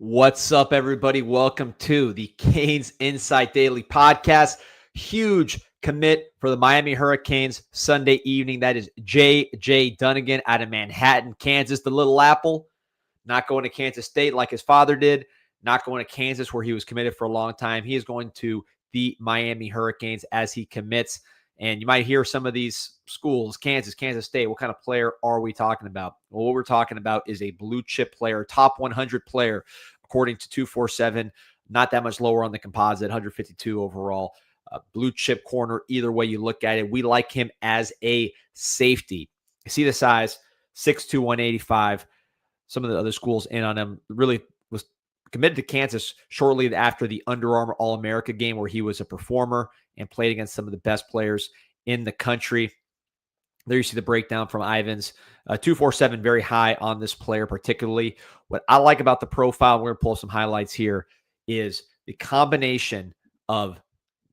What's up, everybody? Welcome to the Canes Insight Daily Podcast. Huge commit for the Miami Hurricanes Sunday evening. That is JJ Dunnigan out of Manhattan, Kansas, the Little Apple. Not going to Kansas State like his father did. Not going to Kansas where he was committed for a long time. He is going to the Miami Hurricanes as he commits. And you might hear some of these schools, Kansas State. What kind of player are we talking about? Well, what we're talking about is a blue chip player, top 100 player, according to 247. Not that much lower on the composite, 152 overall. Blue chip corner, either way you look at it. We like him as a safety. You see the size, 6'2", 185. Some of the other schools in on him. Really was committed to Kansas shortly after the Under Armour All-America game where he was a performer and played against some of the best players in the country. There you see the breakdown from Ivans. 247, very high on this player particularly. What I like about the profile, we're going to pull some highlights here, is the combination of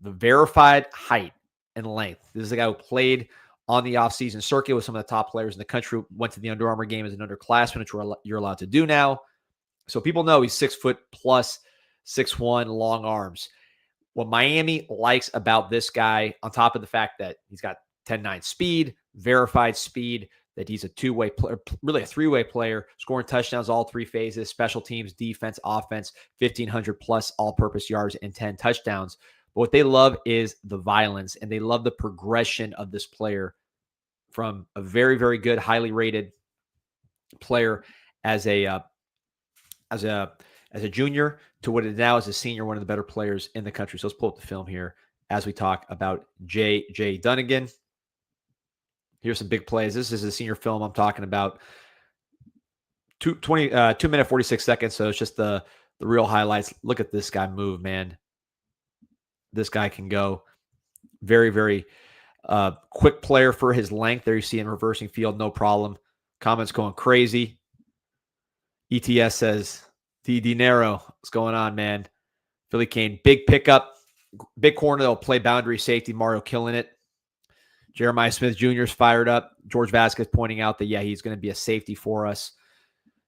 the verified height and length. This is a guy who played on the offseason circuit with some of the top players in the country, went to the Under Armour game as an underclassman, which you're allowed to do now. So people know he's 6 foot plus, 6'1", long arms. What Miami likes about this guy, on top of the fact that he's got 10.9 speed, verified speed, that he's a two-way player, really a three-way player, scoring touchdowns all three phases, special teams, defense, offense, 1,500 plus all-purpose yards and 10 touchdowns. But what they love is the violence, and they love the progression of this player from a very, very good, highly rated player as a junior to what it now is a senior, one of the better players in the country. So let's pull up the film here as we talk about JJ Dunnigan. Here's some big plays. This is a senior film I'm talking about. 2 minute 46 seconds. So it's just the real highlights. Look at this guy move, man. This guy can go. Very, very quick player for his length. There you see him reversing field, no problem. Comments going crazy. ETS says, the dinero. What's going on, man? Philly Kane, big pickup. Big corner, they'll play boundary safety. Mario killing it. Jeremiah Smith Jr. is fired up. George Vasquez pointing out that, yeah, he's going to be a safety for us.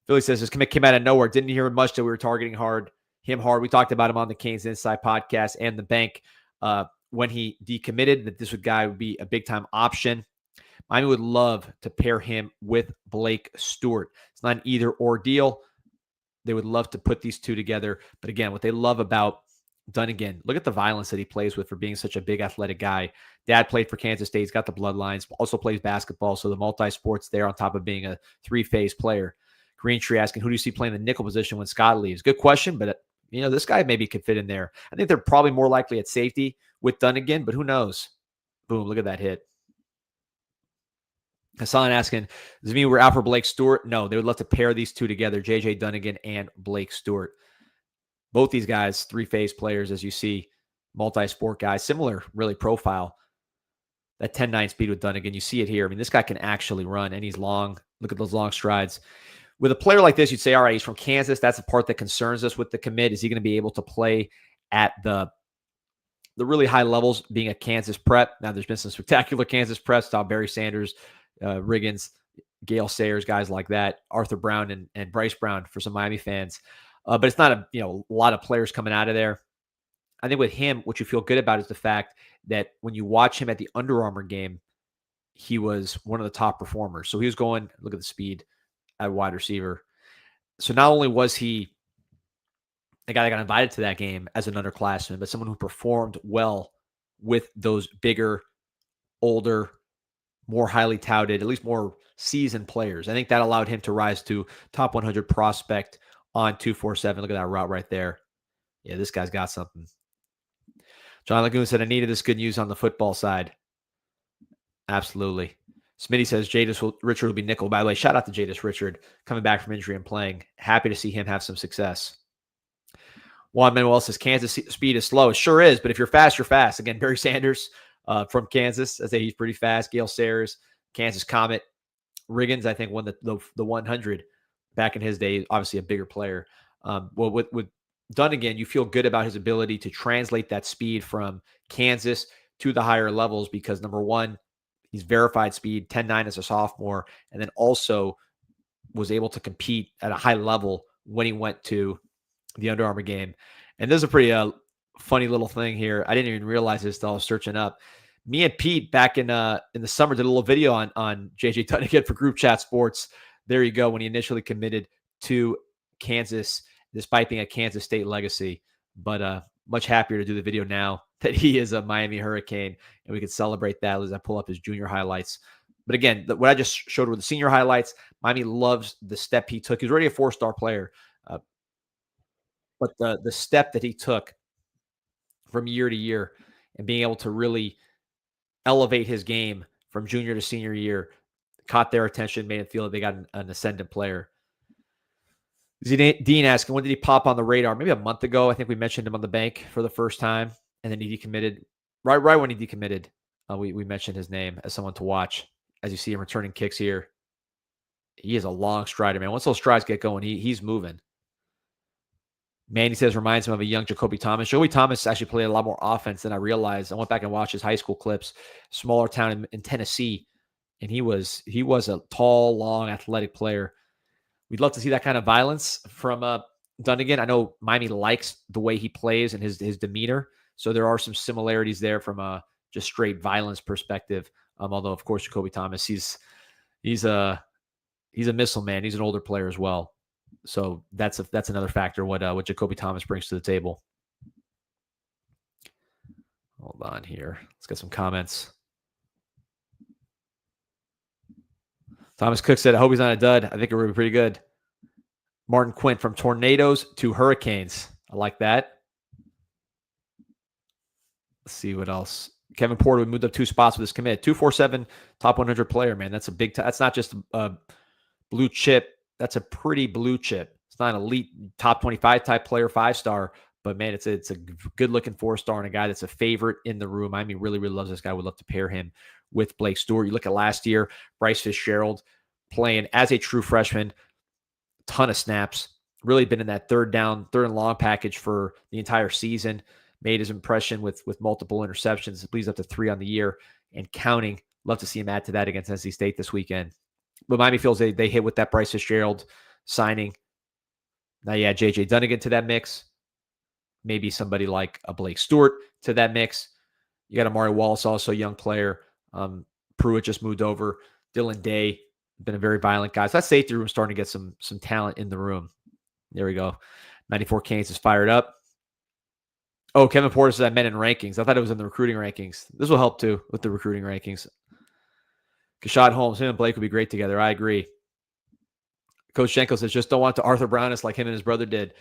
Philly says this commit came out of nowhere. Didn't hear much that we were targeting him hard. We talked about him on the Canes Inside podcast and the bank when he decommitted, that this guy would be a big-time option. Miami would love to pair him with Blake Stewart. It's not an either-or deal. They would love to put these two together. But again, what they love about Dunnigan, look at the violence that he plays with for being such a big athletic guy. Dad played for Kansas State. He's got the bloodlines, also plays basketball. So the multi-sports there on top of being a three-phase player. Green Tree asking, who do you see playing the nickel position when Scott leaves? Good question, but this guy maybe could fit in there. I think they're probably more likely at safety with Dunnigan, but who knows? Boom, look at that hit. Hassan asking, does it mean we're out for Blake Stewart? No, they would love to pair these two together, JJ Dunnigan and Blake Stewart. Both these guys, three-phase players, as you see, multi-sport guys, similar, really, profile. That 10.9 speed with Dunnigan, you see it here. I mean, this guy can actually run, and he's long. Look at those long strides. With a player like this, you'd say, all right, he's from Kansas. That's the part that concerns us with the commit. Is he going to be able to play at the really high levels being a Kansas prep? Now, there's been some spectacular Kansas preps. Saw Barry Sanders, Riggins, Gale Sayers, guys like that, Arthur Brown and Bryce Brown for some Miami fans. But it's not a lot of players coming out of there. I think with him, what you feel good about is the fact that when you watch him at the Under Armour game, he was one of the top performers. So he was going, look at the speed at wide receiver. So not only was he a guy that got invited to that game as an underclassman, but someone who performed well with those bigger, older, more highly touted, at least more seasoned players. I think that allowed him to rise to top 100 prospect on 247. Look at that route right there. Yeah, this guy's got something. John Lagoon said, I needed this good news on the football side. Absolutely. Smitty says, Jadis Richard will be nickel. By the way, shout out to Jadis Richard coming back from injury and playing. Happy to see him have some success. Juan Manuel says, Kansas speed is slow. It sure is, but if you're fast, you're fast. Again, Barry Sanders from Kansas. I say he's pretty fast. Gale Sayers, Kansas Comet. Riggins, I think, won the 100 back in his day. Obviously a bigger player. Well, with Dunnigan, you feel good about his ability to translate that speed from Kansas to the higher levels because, number one, he's verified speed, 10.9 as a sophomore, and then also was able to compete at a high level when he went to the Under Armour game. And there's a pretty funny little thing here. I didn't even realize this until I was searching up. Me and Pete back in the summer did a little video on JJ Dunnigan for Group Chat Sports. There you go. When he initially committed to Kansas, despite being a Kansas State legacy, but much happier to do the video now that he is a Miami Hurricane, and we could celebrate that as I pull up his junior highlights. But again, what I just showed were the senior highlights. Miami loves the step he took. He's already a 4-star player, but the step that he took from year to year and being able to really elevate his game from junior to senior year caught their attention, made it feel that they got an ascendant player. Dean asking, when did he pop on the radar? Maybe a month ago. I think we mentioned him on the bank for the first time, and then he decommitted. Right when he decommitted, we mentioned his name as someone to watch. As you see him returning kicks here, he is a long strider, man. Once those strides get going, he's moving. Manny says reminds him of a young Jacoby Thomas. Jacoby Thomas actually played a lot more offense than I realized. I went back and watched his high school clips. Smaller town in Tennessee, and he was a tall, long, athletic player. We'd love to see that kind of violence from Dunnigan. I know Miami likes the way he plays and his demeanor, so there are some similarities there from a just straight violence perspective. Although, of course, Jacoby Thomas, he's a missile man. He's an older player as well. So that's another factor what Jacoby Thomas brings to the table. Hold on here. Let's get some comments. Thomas Cook said, I hope he's not a dud. I think it would be pretty good. Martin Quint, from tornadoes to hurricanes. I like that. Let's see what else. Kevin Porter, we moved up 2 spots with his commit. 247 top 100 player, man. That's a big that's not just a blue chip. That's a pretty blue chip. It's not an elite top 25 type player, 5-star, but man, it's a good looking 4-star and a guy that's a favorite in the room. I mean, really loves this guy. Would love to pair him with Blake Stewart. You look at last year, Bryce Fitzgerald playing as a true freshman, ton of snaps, really been in that third and long package for the entire season, made his impression with multiple interceptions, leads up to 3 on the year and counting. Love to see him add to that against NC State this weekend. But Miami feels they hit with that Bryce Fitzgerald signing. Now you add JJ Dunnigan to that mix. Maybe somebody like a Blake Stewart to that mix. You got Amari Wallace, also a young player. Pruitt just moved over. Dylan Day, been a very violent guy. So that safety room is starting to get some talent in the room. There we go. 94 Canes is fired up. Oh, Kevin Porter says I meant in rankings. I thought it was in the recruiting rankings. This will help too with the recruiting rankings. Kashad Holmes, him and Blake would be great together. I agree. Coach Schenkel says just don't want to Arthur Brownus like him and his brother did.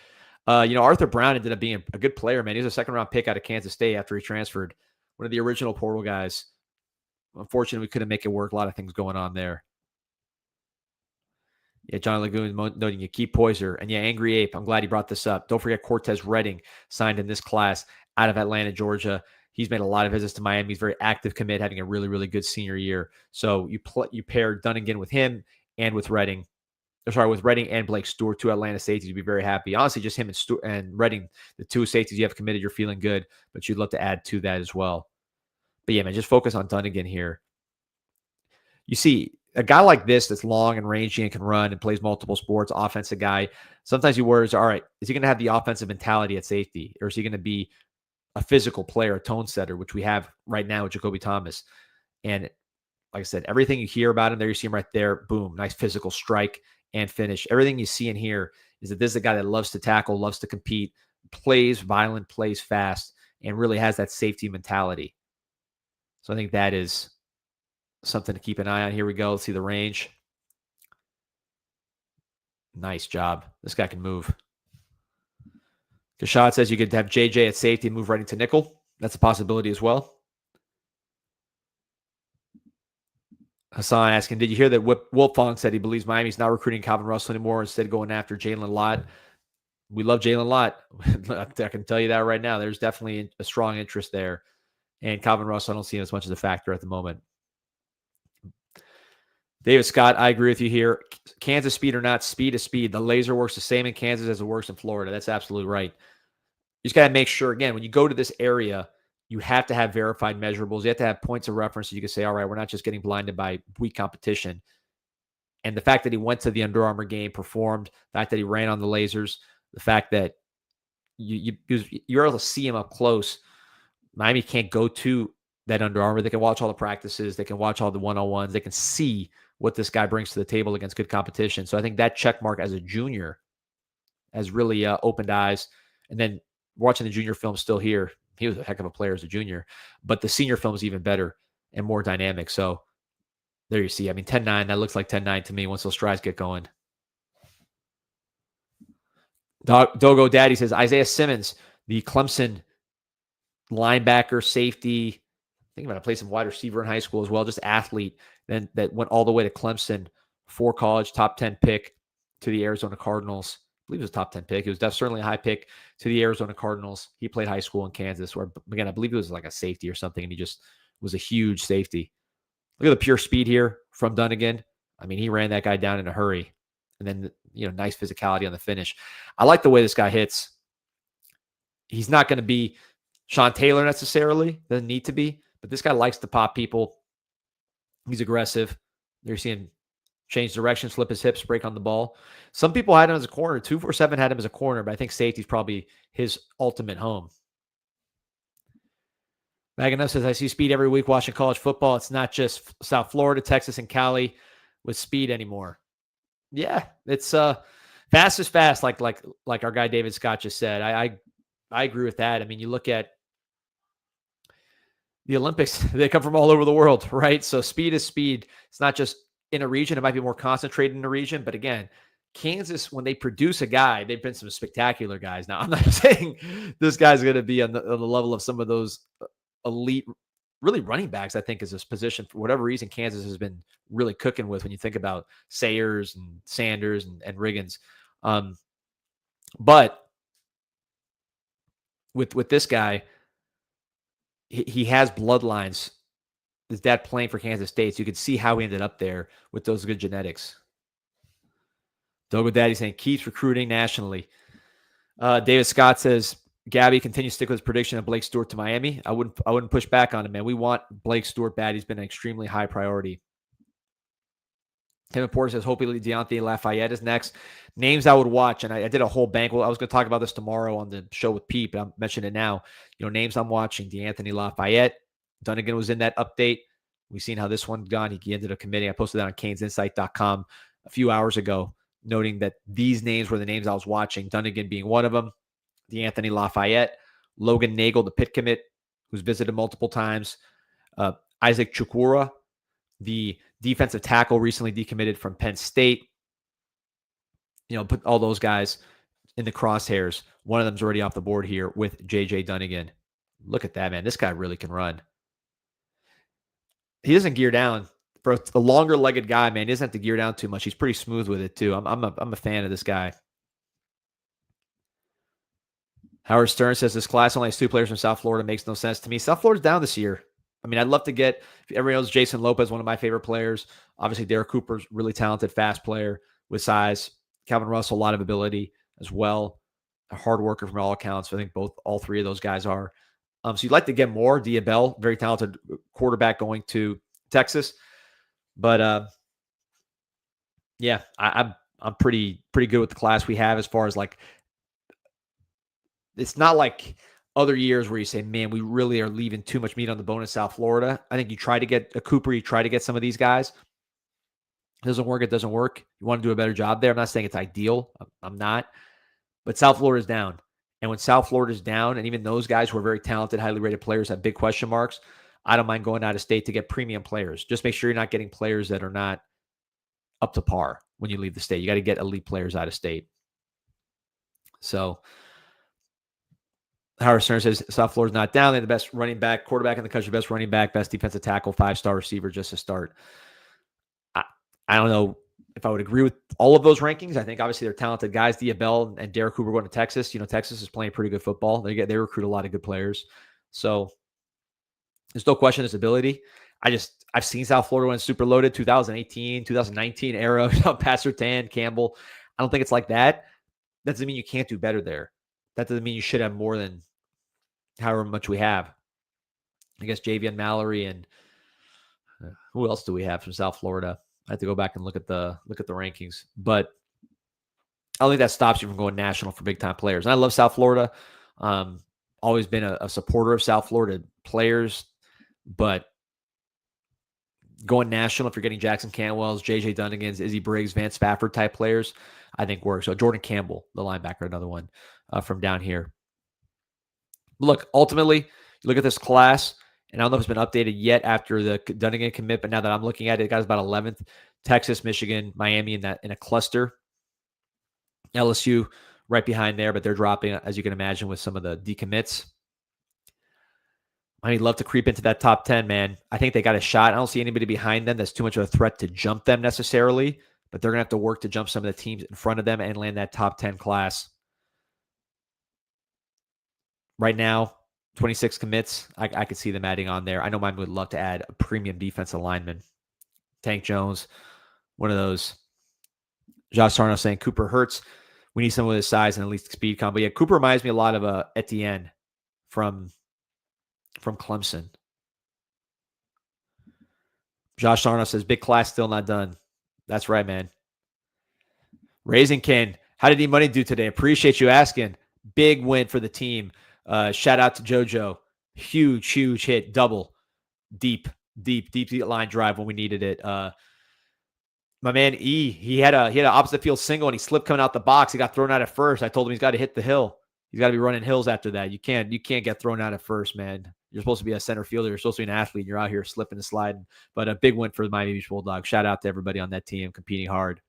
Arthur Brown ended up being a good player, man. He was a 2nd-round pick out of Kansas State after he transferred. One of the original portal guys. Unfortunately, we couldn't make it work. A lot of things going on there. Yeah, John Lagoon noting you keep Poiser. And yeah, Angry Ape, I'm glad he brought this up. Don't forget Cortez Redding signed in this class out of Atlanta, Georgia. He's made a lot of visits to Miami. He's very active commit, having a really, really good senior year. So you pair Dunnigan with him and with Redding. With Redding and Blake Stewart, 2 Atlanta safeties, you'd be very happy. Honestly, just him and Redding, the 2 safeties you have committed, you're feeling good, but you'd love to add to that as well. But yeah, man, just focus on Dunnigan here. You see, a guy like this that's long and rangy and can run and plays multiple sports, offensive guy, sometimes you worry, all right, is he going to have the offensive mentality at safety? Or is he going to be a physical player, a tone setter, which we have right now with Jacoby Thomas? And like I said, everything you hear about him there, you see him right there, boom, nice physical strike and finish. Everything you see in here is that this is a guy that loves to tackle, loves to compete, plays violent, plays fast, and really has that safety mentality. So I think that is something to keep an eye on. Here we go. Let's see the range. Nice job. This guy can move. Kashad says you could have JJ at safety and move right into nickel. That's a possibility as well. Hassan asking, did you hear that Wolfong said he believes Miami's not recruiting Calvin Russell anymore, instead going after Jalen Lott? We love Jalen Lott. I can tell you that right now. There's definitely a strong interest there. And Calvin Russell, I don't see him as much as a factor at the moment. David Scott, I agree with you here. Kansas speed or not, speed is speed. The laser works the same in Kansas as it works in Florida. That's absolutely right. You just got to make sure, again, when you go to this area, you have to have verified measurables. You have to have points of reference so you can say, all right, we're not just getting blinded by weak competition. And the fact that he went to the Under Armour game, performed, the fact that he ran on the lasers, the fact that you're able to see him up close. Miami can't go to that Under Armour. They can watch all the practices. They can watch all the one-on-ones. They can see what this guy brings to the table against good competition. So I think that check mark as a junior has really opened eyes. And then watching the junior film still here, he was a heck of a player as a junior. But the senior film is even better and more dynamic. So there you see. I mean, 10-9, that looks like 10-9 to me once those strides get going. Dogo Daddy says, Isaiah Simmons, the Clemson linebacker, safety, I think about to play some wide receiver in high school as well, just athlete, then that went all the way to Clemson for college, top 10 pick to the Arizona Cardinals. I believe it was a top 10 pick. It was certainly a high pick to the Arizona Cardinals. He played high school in Kansas, where, again, I believe it was like a safety or something, and he just was a huge safety. Look at the pure speed here from Dunnigan. I mean, he ran that guy down in a hurry. And then, nice physicality on the finish. I like the way this guy hits. He's not going to be Sean Taylor necessarily. Doesn't need to be. But this guy likes to pop people. He's aggressive. You're seeing change direction, flip his hips, break on the ball. Some people had him as a corner. 247 had him as a corner, but I think safety's probably his ultimate home. Maganef says, I see speed every week watching college football. It's not just South Florida, Texas, and Cali with speed anymore. Yeah, it's fast is fast, like our guy David Scott just said. I agree with that. I mean, you look at the Olympics, they come from all over the world, right? So speed is speed. It's not just in a region. It might be more concentrated in a region. But again, Kansas, when they produce a guy, they've been some spectacular guys. Now, I'm not saying this guy's going to be on the level of some of those elite, really running backs, I think, is this position. For whatever reason, Kansas has been really cooking with when you think about Sayers and Sanders and Riggins. But with this guy, he has bloodlines. His dad playing for Kansas State, so you could see how he ended up there with those good genetics. Dogo Daddy saying keeps recruiting nationally. David Scott says Gabby continues to stick with his prediction of Blake Stewart to Miami. I wouldn't push back on him, man. We want Blake Stewart bad. He's been an extremely high priority. Kevin Porter says hopefully Deontay Lafayette is next. Names I would watch, and I did a whole bank. Well, I was going to talk about this tomorrow on the show with Pete, but I'm mentioning it now. Names I'm watching: DeAnthony Lafayette. Dunigan was in that update. We've seen how this one's gone. He ended up committing. I posted that on CanesInsight.com a few hours ago, noting that these names were the names I was watching. Dunigan being one of them. DeAnthony Lafayette, Logan Nagel, the pit commit, who's visited multiple times. Isaac Chukwura, the defensive tackle, recently decommitted from Penn State. Put all those guys in the crosshairs. One of them's already off the board here with JJ Dunnigan. Look at that, man. This guy really can run. He doesn't gear down. For a longer-legged guy, man, he doesn't have to gear down too much. He's pretty smooth with it, too. I'm a fan of this guy. Howard Stern says this class only has 2 players from South Florida. Makes no sense to me. South Florida's down this year. I mean, I'd love to get – everyone knows Jason Lopez, one of my favorite players. Obviously, Derek Cooper's really talented, fast player with size. Calvin Russell, a lot of ability as well. A hard worker from all accounts. I think all 3 of those guys are. So you'd like to get more. Dia Bell, very talented quarterback going to Texas. But, yeah, I'm pretty good with the class we have as far as like – it's not like other years where you say, man, we really are leaving too much meat on the bone in South Florida. I think you try to get a Cooper, you try to get some of these guys. It doesn't work. It doesn't work. You want to do a better job there. I'm not saying it's ideal. I'm not. But South Florida's down. And when South Florida's down, and even those guys who are very talented, highly rated players have big question marks, I don't mind going out of state to get premium players. Just make sure you're not getting players that are not up to par when you leave the state. You got to get elite players out of state. So Howard Stern says South Florida's not down. They're the best running back, quarterback in the country, best running back, best defensive tackle, 5-star receiver just to start. I don't know if I would agree with all of those rankings. I think obviously they're talented guys. Dia Bell and Derek Cooper going to Texas. Texas is playing pretty good football. They recruit a lot of good players. So there's no question his ability. I've seen South Florida when super loaded, 2018, 2019 era, Pastor Tan, Campbell. I don't think it's like that. That doesn't mean you can't do better there. That doesn't mean you should have more than however much we have. I guess Javion Mallory and who else do we have from South Florida? I have to go back and look at the rankings. But I don't think that stops you from going national for big time players. And I love South Florida. Always been a supporter of South Florida players, but going national, if you're getting Jackson Cantwell's, JJ Dunnigans, Izzy Briggs, Vance Spafford type players, I think works. So Jordan Campbell, the linebacker, another one from down here. Look, ultimately, you look at this class, and I don't know if it's been updated yet after the Dunigan commit, but now that I'm looking at it, it got about 11th. Texas, Michigan, Miami in a cluster. LSU right behind there, but they're dropping, as you can imagine, with some of the decommits. I'd love to creep into that top 10, man. I think they got a shot. I don't see anybody behind them that's too much of a threat to jump them necessarily, but they're going to have to work to jump some of the teams in front of them and land that top 10 class. Right now, 26 commits. I could see them adding on there. I know mine would love to add a premium defensive lineman. Tank Jones, one of those. Josh Sarno saying Cooper Hurts. We need someone with his size and at least speed combo. Yeah, Cooper reminds me a lot of Etienne from Clemson. Josh Sarno says, big class still not done. That's right, man. Raising Ken, how did E-Money do today? Appreciate you asking. Big win for the team. Shout out to JoJo. Huge hit. Double. Deep line drive when we needed it. My man E, he had an opposite field single and he slipped coming out the box. He got thrown out at first. I told him he's got to hit the hill. He's got to be running hills after that. You can't get thrown out at first, man. You're supposed to be a center fielder. You're supposed to be an athlete. And you're out here slipping and sliding. But a big win for the Miami Beach Bulldogs. Shout out to everybody on that team competing hard.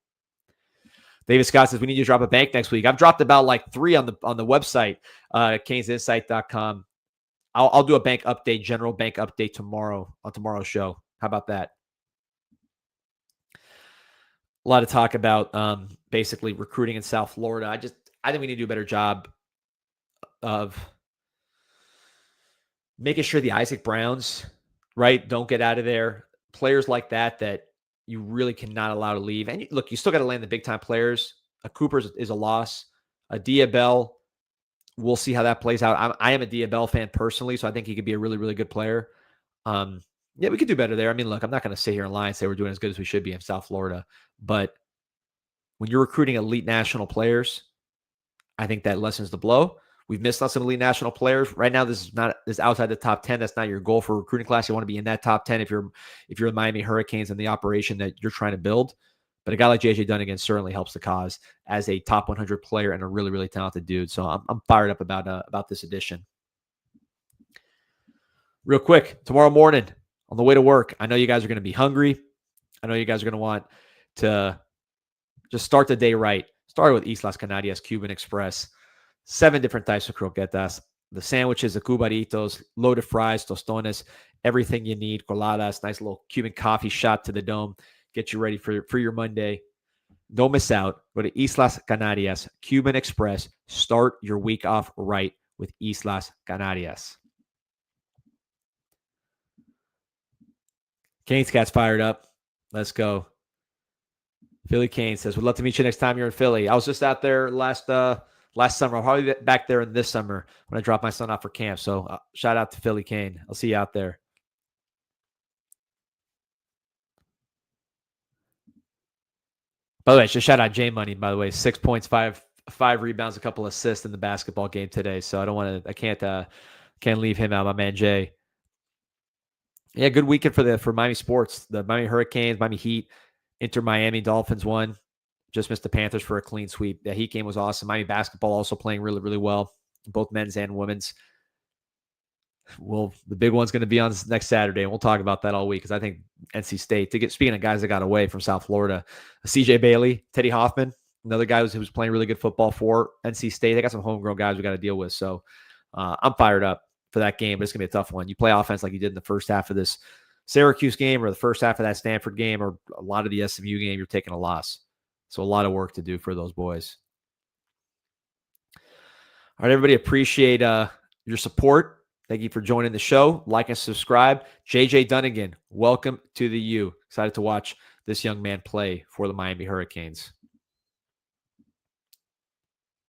David Scott says, we need you to drop a bank next week. I've dropped about like 3 on the website, CanesInsight.com. I'll do a bank update, general bank update tomorrow on tomorrow's show. How about that? A lot of talk about basically recruiting in South Florida. I think we need to do a better job of making sure the Isaac Browns, right, don't get out of there. Players like that you really cannot allow to leave. And look, you still got to land the big-time players. A Cooper is a loss. A Diabell, we'll see how that plays out. I am a Diabell fan personally, so I think he could be a really, really good player. Yeah, we could do better there. I mean, look, I'm not going to sit here and lie and say we're doing as good as we should be in South Florida. But when you're recruiting elite national players, I think that lessens the blow. We've missed on some elite national players. Right now, this is outside the top 10. That's not your goal for recruiting class. You want to be in that top 10 if you're the Miami Hurricanes and the operation that you're trying to build. But a guy like JJ Dunnigan certainly helps the cause as a top 100 player and a really, really talented dude. So I'm fired up about this edition. Real quick, tomorrow morning on the way to work, I know you guys are going to be hungry. I know you guys are going to want to just start the day right. Start with Islas Canarias Cuban Express. 7 different types of croquetas. The sandwiches, the cubaritos, loaded fries, tostones, everything you need. Coladas, nice little Cuban coffee shot to the dome. Get you ready for your Monday. Don't miss out. Go to Islas Canarias Cuban Express. Start your week off right with Islas Canarias. Canes Cat's fired up. Let's go. Philly Kane says, would love to meet you next time you're in Philly. I was just out there last summer. I'll probably be back there this summer when I drop my son off for camp. So shout out to Philly Kane. I'll see you out there. By the way, just shout out J Money, by the way. 6 points, five rebounds, a couple assists in the basketball game today. So I can't leave him out, my man Jay. Yeah, good weekend for Miami sports. The Miami Hurricanes, Miami Heat, Inter Miami Dolphins won. Just missed the Panthers for a clean sweep. The Heat game was awesome. Miami basketball also playing really, really well, both men's and women's. Well, the big one's going to be on next Saturday, and we'll talk about that all week because I think NC State, speaking of guys that got away from South Florida, CJ Bailey, Teddy Hoffman, another guy who was playing really good football for NC State. They got some homegrown guys we got to deal with. So I'm fired up for that game, but it's going to be a tough one. You play offense like you did in the first half of this Syracuse game or the first half of that Stanford game or a lot of the SMU game, you're taking a loss. So a lot of work to do for those boys. All right, everybody, appreciate your support. Thank you for joining the show. Like and subscribe. JJ Dunnigan, welcome to the U. Excited to watch this young man play for the Miami Hurricanes.